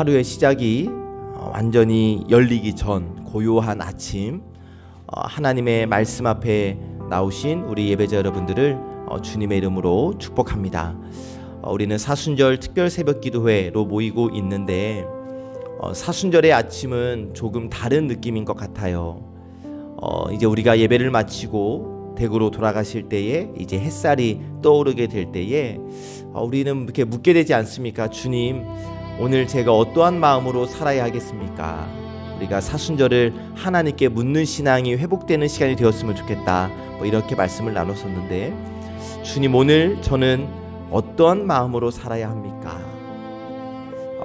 하루의 시작이 완전히 열리기 전 고요한 아침, 하나님의 말씀 앞에 나오신 우리 예배자 여러분들을 주님의 이름으로 축복합니다. 우리는 사순절 특별 새벽 기도회로 모이고 있는데 사순절의 아침은 조금 다른 느낌인 것 같아요. 이제 우리가 예배를 마치고 댁으로 돌아가실 때에 이제 햇살이 떠오르게 될 때에 우리는 이렇게 묻게 되지 않습니까? 주님, 오늘 제가 어떠한 마음으로 살아야 하겠습니까? 우리가 사순절을 하나님께 묻는 신앙이 회복되는 시간이 되었으면 좋겠다, 이렇게 말씀을 나눴었는데, 주님, 오늘 저는 어떠한 마음으로 살아야 합니까?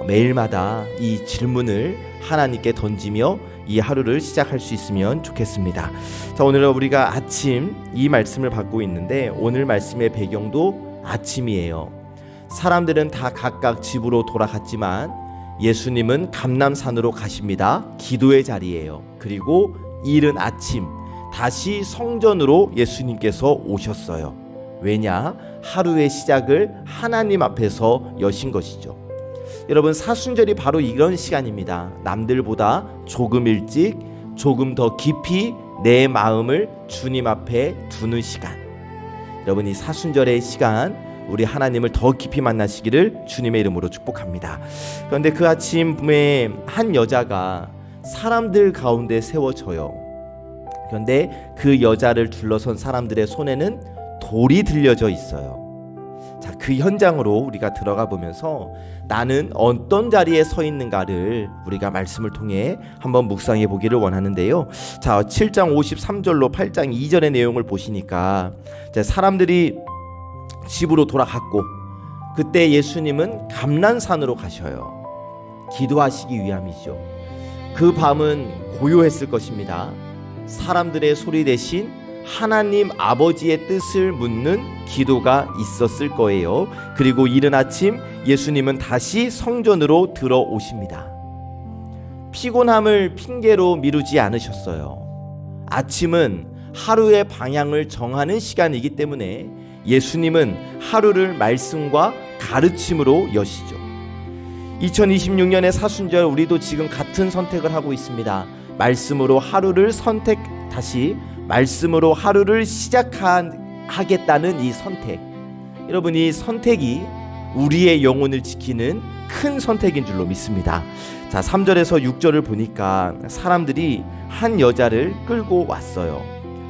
매일마다 이 질문을 하나님께 던지며 이 하루를 시작할 수 있으면 좋겠습니다. 자, 오늘은 우리가 아침 이 말씀을 받고 있는데, 오늘 말씀의 배경도 아침이에요. 사람들은 다 각각 집으로 돌아갔지만 예수님은 감람산으로 가십니다. 기도의 자리예요. 그리고 이른 아침 다시 성전으로 예수님께서 오셨어요. 왜냐? 하루의 시작을 하나님 앞에서 여신 것이죠. 여러분, 사순절이 바로 이런 시간입니다. 남들보다 조금 일찍, 조금 더 깊이 내 마음을 주님 앞에 두는 시간. 여러분, 이 사순절의 시간, 우리 하나님을 더 깊이 만나시기를 주님의 이름으로 축복합니다. 그런데 그 아침에 한 여자가 사람들 가운데 세워져요. 그런데 그 여자를 둘러선 사람들의 손에는 돌이 들려져 있어요. 자, 그 현장으로 우리가 들어가 보면서 나는 어떤 자리에 서 있는가를 우리가 말씀을 통해 한번 묵상해 보기를 원하는데요. 자, 7장 53절로 8장 2절의 내용을 보시니까, 자, 사람들이 집으로 돌아갔고 그때 예수님은 감람산으로 가셔요. 기도하시기 위함이죠. 그 밤은 고요했을 것입니다. 사람들의 소리 대신 하나님 아버지의 뜻을 묻는 기도가 있었을 거예요. 그리고 이른 아침 예수님은 다시 성전으로 들어오십니다. 피곤함을 핑계로 미루지 않으셨어요. 아침은 하루의 방향을 정하는 시간이기 때문에 예수님은 하루를 말씀과 가르침으로 여시죠. 2026년의 사순절, 우리도 지금 같은 선택을 하고 있습니다. 말씀으로 하루를 다시 말씀으로 하루를 시작하겠다는 이 선택. 여러분, 이 선택이 우리의 영혼을 지키는 큰 선택인 줄로 믿습니다. 자, 3절에서 6절을 보니까 사람들이 한 여자를 끌고 왔어요.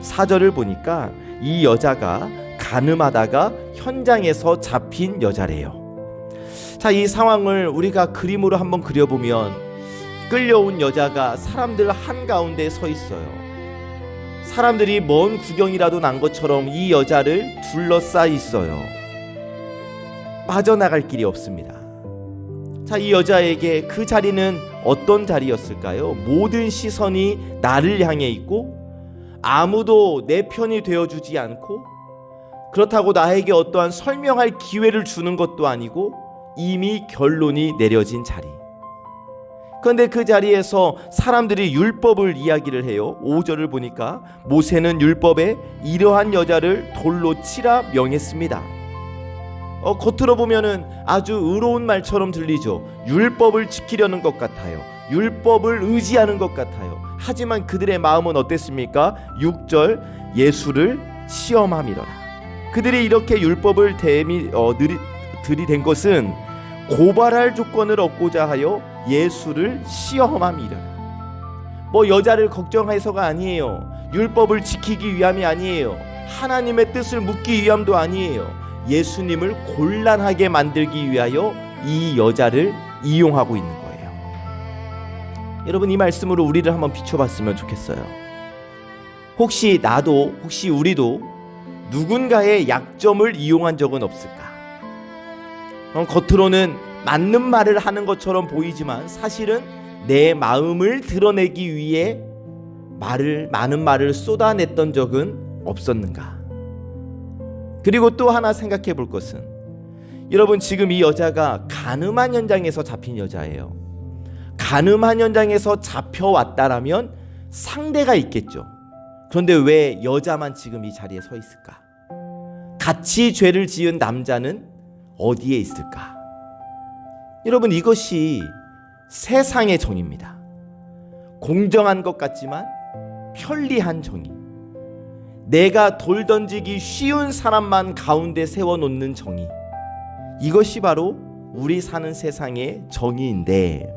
4절을 보니까 이 여자가 간음하다가 현장에서 잡힌 여자래요. 자, 이 상황을 우리가 그림으로 한번 그려보면 끌려온 여자가 사람들 한가운데 서 있어요. 사람들이 먼 구경이라도 난 것처럼 이 여자를 둘러싸 있어요. 빠져나갈 길이 없습니다. 자, 이 여자에게 그 자리는 어떤 자리였을까요? 모든 시선이 나를 향해 있고 아무도 내 편이 되어주지 않고, 그렇다고 나에게 어떠한 설명할 기회를 주는 것도 아니고 이미 결론이 내려진 자리. 그런데 그 자리에서 사람들이 율법을 이야기를 해요. 5절을 보니까 모세는 율법에 이러한 여자를 돌로 치라 명했습니다. 겉으로 보면은 아주 의로운 말처럼 들리죠. 율법을 지키려는 것 같아요. 율법을 의지하는 것 같아요. 하지만 그들의 마음은 어땠습니까? 6절, 예수를 시험함이로라. 그들이 이렇게 율법을 들이댄 것은 고발할 조건을 얻고자 하여 예수를 시험함이라. 여자를 걱정해서가 아니에요. 율법을 지키기 위함이 아니에요. 하나님의 뜻을 묻기 위함도 아니에요. 예수님을 곤란하게 만들기 위하여 이 여자를 이용하고 있는 거예요. 여러분, 이 말씀으로 우리를 한번 비춰봤으면 좋겠어요. 혹시 우리도 누군가의 약점을 이용한 적은 없을까? 겉으로는 맞는 말을 하는 것처럼 보이지만 사실은 내 마음을 드러내기 위해 많은 말을 쏟아냈던 적은 없었는가? 그리고 또 하나 생각해 볼 것은, 여러분, 지금 이 여자가 간음한 현장에서 잡힌 여자예요. 간음한 현장에서 잡혀왔다라면 상대가 있겠죠. 그런데 왜 여자만 지금 이 자리에 서 있을까? 같이 죄를 지은 남자는 어디에 있을까? 여러분, 이것이 세상의 정의입니다. 공정한 것 같지만 편리한 정의. 내가 돌 던지기 쉬운 사람만 가운데 세워놓는 정의. 이것이 바로 우리 사는 세상의 정의인데,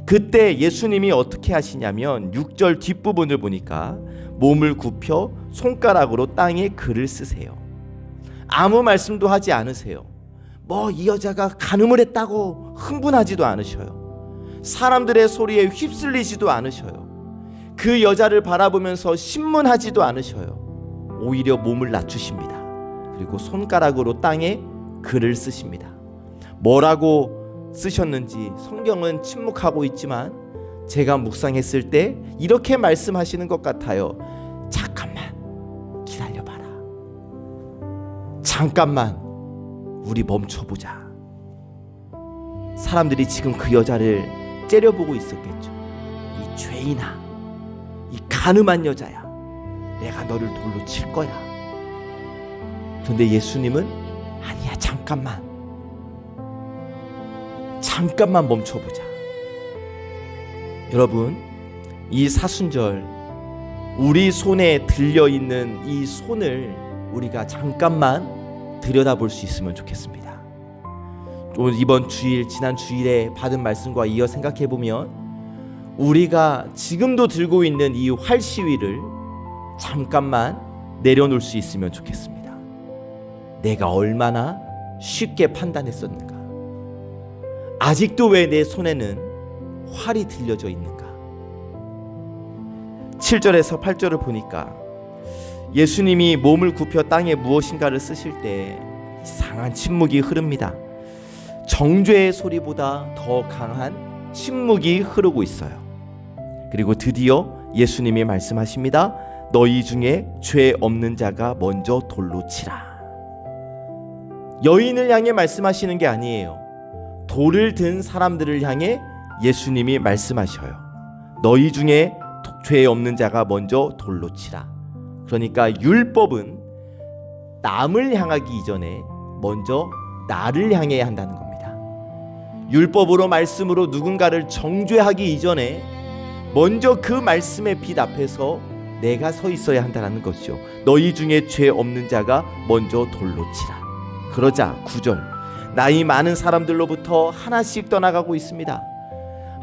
그때 예수님이 어떻게 하시냐면 6절 뒷부분을 보니까 몸을 굽혀 손가락으로 땅에 글을 쓰세요. 아무 말씀도 하지 않으세요. 이 여자가 간음을 했다고 흥분하지도 않으셔요. 사람들의 소리에 휩쓸리지도 않으셔요. 그 여자를 바라보면서 신문하지도 않으셔요. 오히려 몸을 낮추십니다. 그리고 손가락으로 땅에 글을 쓰십니다. 뭐라고 쓰셨는지 성경은 침묵하고 있지만 제가 묵상했을 때 이렇게 말씀하시는 것 같아요. 잠깐만 기다려봐라. 잠깐만 우리 멈춰보자. 사람들이 지금 그 여자를 째려보고 있었겠죠. 이 죄인아, 이 간음한 여자야, 내가 너를 돌로 칠 거야. 그런데 예수님은 아니야, 잠깐만 멈춰보자. 여러분, 이 사순절 우리 손에 들려있는 이 손을 우리가 잠깐만 들여다볼 수 있으면 좋겠습니다. 오늘 이번 주일, 지난 주일에 받은 말씀과 이어 생각해보면 우리가 지금도 들고 있는 이 활시위를 잠깐만 내려놓을 수 있으면 좋겠습니다. 내가 얼마나 쉽게 판단했었는가? 아직도 왜 내 손에는 활이 들려져 있는가? 7절에서 8절을 보니까 예수님이 몸을 굽혀 땅에 무엇인가를 쓰실 때 이상한 침묵이 흐릅니다. 정죄의 소리보다 더 강한 침묵이 흐르고 있어요. 그리고 드디어 예수님이 말씀하십니다. 너희 중에 죄 없는 자가 먼저 돌로 치라. 여인을 향해 말씀하시는 게 아니에요. 돌을 든 사람들을 향해 예수님이 말씀하셔요. 너희 중에 죄 없는 자가 먼저 돌로 치라. 그러니까 율법은 남을 향하기 이전에 먼저 나를 향해야 한다는 겁니다. 율법으로 말씀으로 누군가를 정죄하기 이전에 먼저 그 말씀의 빛 앞에서 내가 서 있어야 한다는 것이죠. 너희 중에 죄 없는 자가 먼저 돌로 치라. 그러자 9절, 나이 많은 사람들로부터 하나씩 떠나가고 있습니다.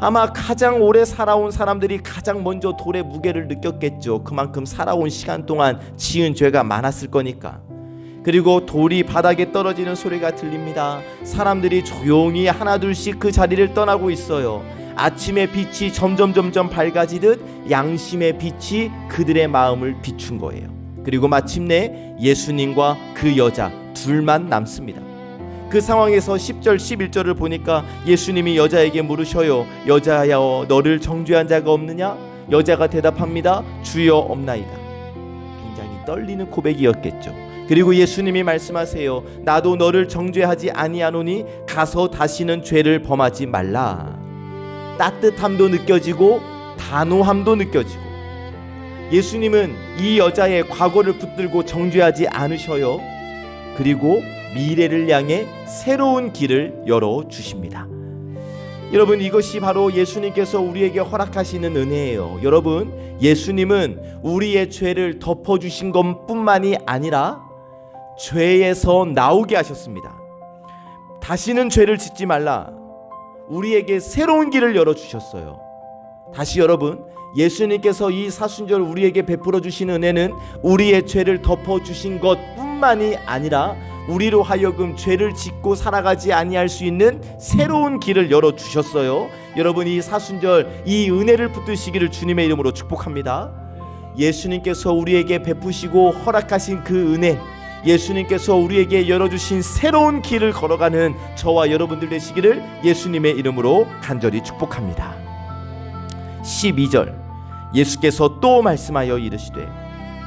아마 가장 오래 살아온 사람들이 가장 먼저 돌의 무게를 느꼈겠죠. 그만큼 살아온 시간 동안 지은 죄가 많았을 거니까. 그리고 돌이 바닥에 떨어지는 소리가 들립니다. 사람들이 조용히 하나둘씩 그 자리를 떠나고 있어요. 아침의 빛이 점점 밝아지듯 양심의 빛이 그들의 마음을 비춘 거예요. 그리고 마침내 예수님과 그 여자 둘만 남습니다. 그 상황에서 10절 11절을 보니까 예수님이 여자에게 물으셔요. 여자여, 너를 정죄한 자가 없느냐? 여자가 대답합니다. 주여, 없나이다. 굉장히 떨리는 고백이었겠죠. 그리고 예수님이 말씀하세요. 나도 너를 정죄하지 아니하노니 가서 다시는 죄를 범하지 말라. 따뜻함도 느껴지고 단호함도 느껴지고, 예수님은 이 여자의 과거를 붙들고 정죄하지 않으셔요. 그리고 미래를 향해 새로운 길을 열어주십니다. 여러분, 이것이 바로 예수님께서 우리에게 허락하시는 은혜예요. 여러분, 예수님은 우리의 죄를 덮어주신 것뿐만이 아니라 죄에서 나오게 하셨습니다. 다시는 죄를 짓지 말라. 우리에게 새로운 길을 열어주셨어요. 다시 여러분, 예수님께서 이 사순절 우리에게 베풀어 주신 은혜는 우리의 죄를 덮어주신 것뿐만이 아니라 우리로 하여금 죄를 짓고 살아가지 아니할 수 있는 새로운 길을 열어주셨어요. 여러분, 이 사순절 이 은혜를 붙드시기를 주님의 이름으로 축복합니다. 예수님께서 우리에게 베푸시고 허락하신 그 은혜, 예수님께서 우리에게 열어주신 새로운 길을 걸어가는 저와 여러분들 되시기를 예수님의 이름으로 간절히 축복합니다. 12절, 예수께서 또 말씀하여 이르시되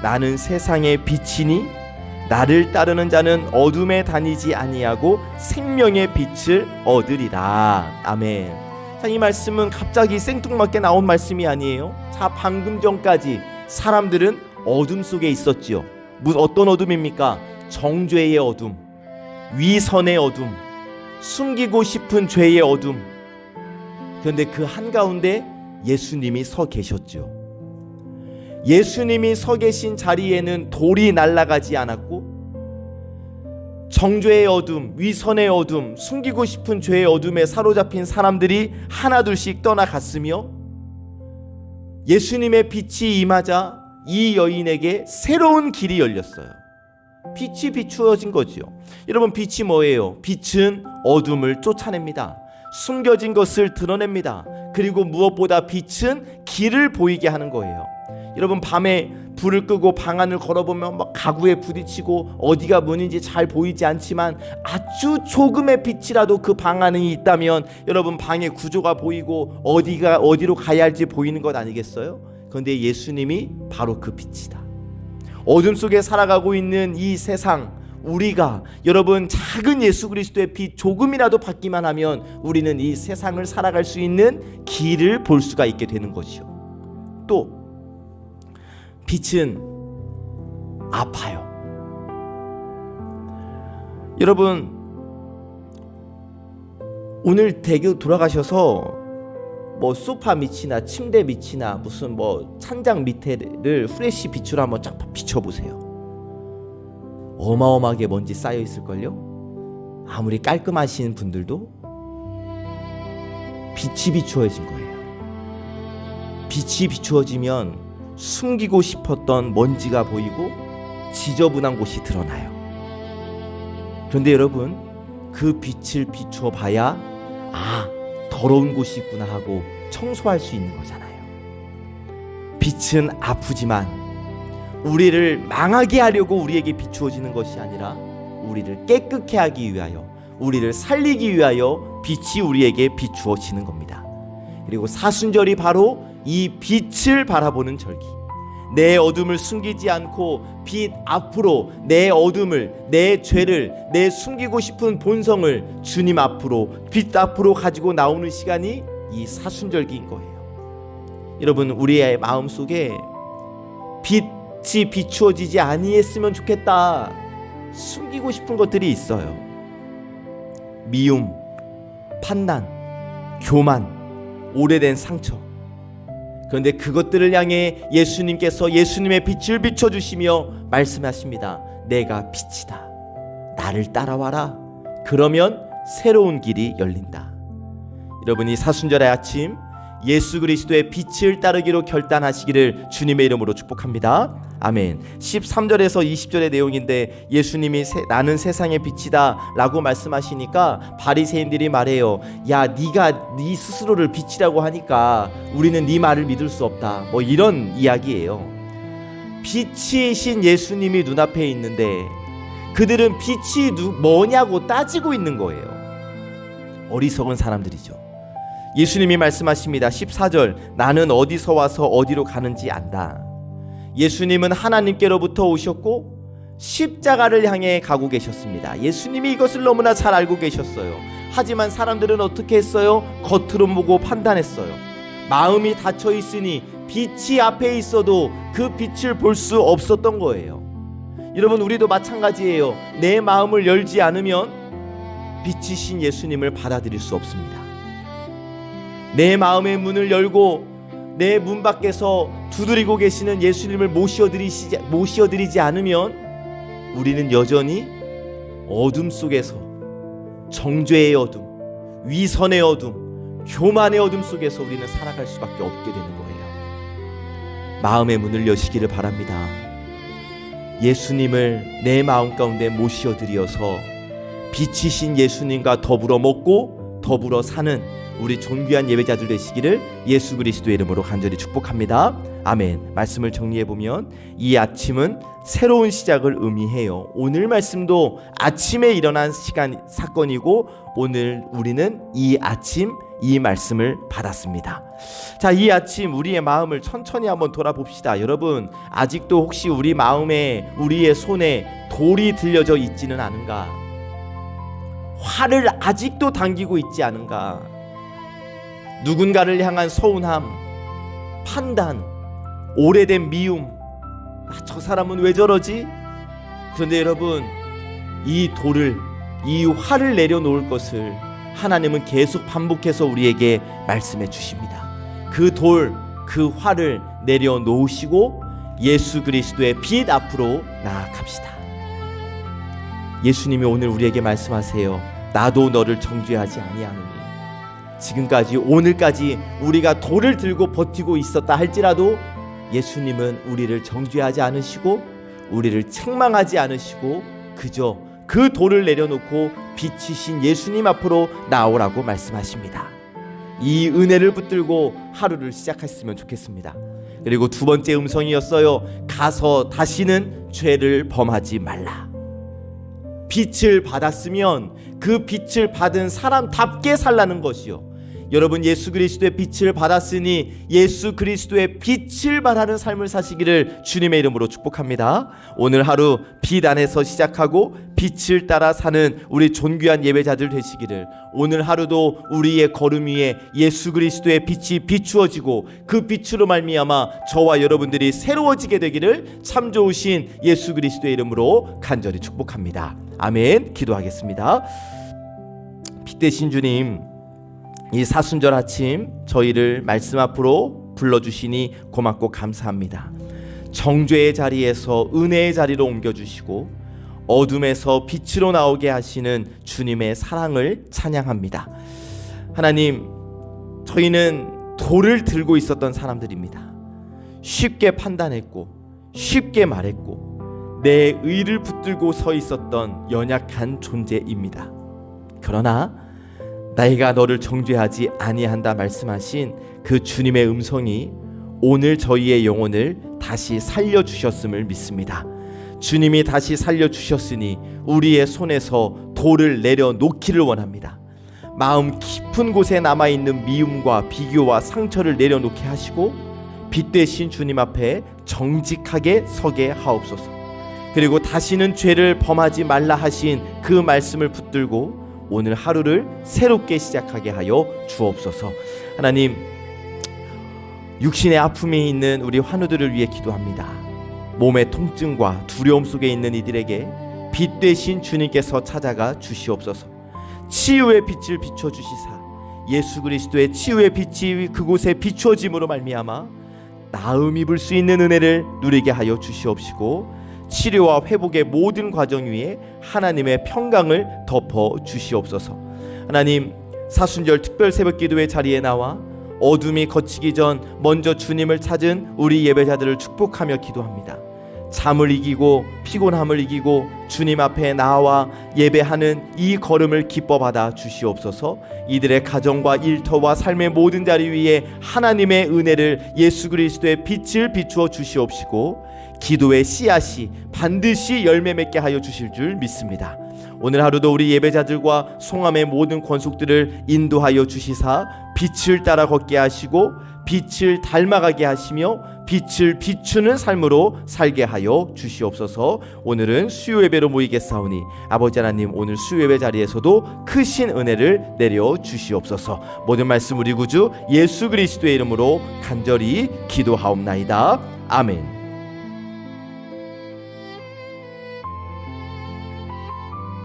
나는 세상의 빛이니 나를 따르는 자는 어둠에 다니지 아니하고 생명의 빛을 얻으리라. 아멘. 자, 이 말씀은 갑자기 생뚱맞게 나온 말씀이 아니에요. 자, 방금 전까지 사람들은 어둠 속에 있었지요. 어떤 어둠입니까? 정죄의 어둠, 위선의 어둠, 숨기고 싶은 죄의 어둠, 그런데 그 한가운데 예수님이 서 계셨죠. 예수님이 서 계신 자리에는 돌이 날아가지 않았고, 정죄의 어둠, 위선의 어둠, 숨기고 싶은 죄의 어둠에 사로잡힌 사람들이 하나둘씩 떠나갔으며, 예수님의 빛이 임하자 이 여인에게 새로운 길이 열렸어요. 빛이 비추어진 거지요. 여러분, 빛이 뭐예요? 빛은 어둠을 쫓아냅니다. 숨겨진 것을 드러냅니다. 그리고 무엇보다 빛은 길을 보이게 하는 거예요. 여러분, 밤에 불을 끄고 방 안을 걸어보면 막 가구에 부딪히고 어디가 문인지 잘 보이지 않지만 아주 조금의 빛이라도 그 방 안에 있다면 여러분, 방의 구조가 보이고 어디로 가야 할지 보이는 것 아니겠어요? 그런데 예수님이 바로 그 빛이다. 어둠 속에 살아가고 있는 이 세상, 우리가 여러분 작은 예수 그리스도의 빛 조금이라도 받기만 하면 우리는 이 세상을 살아갈 수 있는 길을 볼 수가 있게 되는 것이요. 또 빛은 아파요. 여러분, 오늘 대교 돌아가셔서 뭐 소파 밑이나 침대 밑이나 무슨 뭐 찬장 밑에를 후레쉬 빛으로 한번 쫙 비춰보세요. 어마어마하게 먼지 쌓여 있을걸요? 아무리 깔끔하신 분들도 빛이 비추어진 거예요. 빛이 비추어지면 숨기고 싶었던 먼지가 보이고 지저분한 곳이 드러나요. 그런데 여러분, 그 빛을 비추어 봐야 더러운 곳이 있구나 하고 청소할 수 있는 거잖아요. 빛은 아프지만 우리를 망하게 하려고 우리에게 비추어지는 것이 아니라 우리를 깨끗게 하기 위하여, 우리를 살리기 위하여 빛이 우리에게 비추어지는 겁니다. 그리고 사순절이 바로 이 빛을 바라보는 절기. 내 어둠을 숨기지 않고 빛 앞으로 내 어둠을, 내 죄를, 내 숨기고 싶은 본성을 주님 앞으로, 빛 앞으로 가지고 나오는 시간이 이 사순절기인 거예요. 여러분, 우리의 마음속에 빛이 비추어지지 아니했으면 좋겠다, 숨기고 싶은 것들이 있어요. 미움, 판단, 교만, 오래된 상처. 그런데 그것들을 향해 예수님께서 예수님의 빛을 비춰주시며 말씀하십니다. 내가 빛이다. 나를 따라와라. 그러면 새로운 길이 열린다. 여러분이 사순절의 아침 예수 그리스도의 빛을 따르기로 결단하시기를 주님의 이름으로 축복합니다. 아멘. 13절에서 20절의 내용인데, 예수님이 나는 세상의 빛이다 라고 말씀하시니까 바리새인들이 말해요. 야, 네가 네 스스로를 빛이라고 하니까 우리는 네 말을 믿을 수 없다, 뭐 이런 이야기예요. 빛이신 예수님이 눈앞에 있는데 그들은 빛이 뭐냐고 따지고 있는 거예요. 어리석은 사람들이죠. 예수님이 말씀하십니다. 14절, 나는 어디서 와서 어디로 가는지 안다. 예수님은 하나님께로부터 오셨고 십자가를 향해 가고 계셨습니다. 예수님이 이것을 너무나 잘 알고 계셨어요. 하지만 사람들은 어떻게 했어요? 겉으로 보고 판단했어요. 마음이 닫혀 있으니 빛이 앞에 있어도 그 빛을 볼 수 없었던 거예요. 여러분, 우리도 마찬가지예요. 내 마음을 열지 않으면 빛이신 예수님을 받아들일 수 없습니다. 내 마음의 문을 열고 내 문 밖에서 두드리고 계시는 예수님을 모시어드리지 않으면 우리는 여전히 어둠 속에서, 정죄의 어둠, 위선의 어둠, 교만의 어둠 속에서 우리는 살아갈 수밖에 없게 되는 거예요. 마음의 문을 여시기를 바랍니다. 예수님을 내 마음 가운데 모시어드려서 빛이신 예수님과 더불어 먹고 더불어 사는 우리 존귀한 예배자들 되시기를 예수 그리스도의 이름으로 간절히 축복합니다. 아멘. 말씀을 정리해보면 이 아침은 새로운 시작을 의미해요. 오늘 말씀도 아침에 일어난 사건이고 오늘 우리는 이 아침 이 말씀을 받았습니다. 자, 이 아침 우리의 마음을 천천히 한번 돌아봅시다. 여러분, 아직도 혹시 우리 마음에, 우리의 손에 돌이 들려져 있지는 않은가? 활을 아직도 당기고 있지 않은가? 누군가를 향한 서운함, 판단, 오래된 미움, 저 사람은 왜 저러지? 그런데 여러분, 이 돌을, 이 활을 내려놓을 것을 하나님은 계속 반복해서 우리에게 말씀해 주십니다. 그 돌, 그 활을 내려놓으시고 예수 그리스도의 빛 앞으로 나아갑시다. 예수님이 오늘 우리에게 말씀하세요. 나도 너를 정죄하지 아니하노니. 지금까지 오늘까지 우리가 돌을 들고 버티고 있었다 할지라도 예수님은 우리를 정죄하지 않으시고 우리를 책망하지 않으시고 그저 그 돌을 내려놓고 빛이신 예수님 앞으로 나오라고 말씀하십니다. 이 은혜를 붙들고 하루를 시작했으면 좋겠습니다. 그리고 두 번째 음성이었어요. 가서 다시는 죄를 범하지 말라. 빛을 받았으면 그 빛을 받은 사람답게 살라는 것이요. 여러분, 예수 그리스도의 빛을 받았으니 예수 그리스도의 빛을 발하는 삶을 사시기를 주님의 이름으로 축복합니다. 오늘 하루 빛 안에서 시작하고 빛을 따라 사는 우리 존귀한 예배자들 되시기를, 오늘 하루도 우리의 걸음 위에 예수 그리스도의 빛이 비추어지고 그 빛으로 말미암아 저와 여러분들이 새로워지게 되기를 참 좋으신 예수 그리스도의 이름으로 간절히 축복합니다. 아멘. 기도하겠습니다. 빛 되신 주님, 이 사순절 아침 저희를 말씀 앞으로 불러주시니 고맙고 감사합니다. 정죄의 자리에서 은혜의 자리로 옮겨주시고 어둠에서 빛으로 나오게 하시는 주님의 사랑을 찬양합니다. 하나님, 저희는 돌을 들고 있었던 사람들입니다. 쉽게 판단했고 쉽게 말했고 내 의를 붙들고 서 있었던 연약한 존재입니다. 그러나 내가 너를 정죄하지 아니한다 말씀하신 그 주님의 음성이 오늘 저희의 영혼을 다시 살려주셨음을 믿습니다. 주님이 다시 살려주셨으니 우리의 손에서 돌을 내려놓기를 원합니다. 마음 깊은 곳에 남아있는 미움과 비교와 상처를 내려놓게 하시고 빛 되신 주님 앞에 정직하게 서게 하옵소서. 그리고 다시는 죄를 범하지 말라 하신 그 말씀을 붙들고 오늘 하루를 새롭게 시작하게 하여 주옵소서. 하나님, 육신의 아픔이 있는 우리 환우들을 위해 기도합니다. 몸의 통증과 두려움 속에 있는 이들에게 빛 되신 주님께서 찾아가 주시옵소서. 치유의 빛을 비춰주시사 예수 그리스도의 치유의 빛이 그곳에 비추어짐으로 말미암아 나음 입을 수 있는 은혜를 누리게 하여 주시옵시고 치료와 회복의 모든 과정 위에 하나님의 평강을 덮어 주시옵소서. 하나님, 사순절 특별 새벽 기도의 자리에 나와 어둠이 걷히기 전 먼저 주님을 찾은 우리 예배자들을 축복하며 기도합니다. 잠을 이기고 피곤함을 이기고 주님 앞에 나와 예배하는 이 걸음을 기뻐 받아 주시옵소서. 이들의 가정과 일터와 삶의 모든 자리 위에 하나님의 은혜를 예수 그리스도의 빛을 비추어 주시옵시고 기도의 씨앗이 반드시 열매 맺게 하여 주실 줄 믿습니다. 오늘 하루도 우리 예배자들과 송암의 모든 권속들을 인도하여 주시사 빛을 따라 걷게 하시고 빛을 닮아가게 하시며 빛을 비추는 삶으로 살게 하여 주시옵소서. 오늘은 수요 예배로 모이겠사오니 아버지 하나님, 오늘 수요 예배 자리에서도 크신 은혜를 내려 주시옵소서. 모든 말씀 우리 구주 예수 그리스도의 이름으로 간절히 기도하옵나이다. 아멘.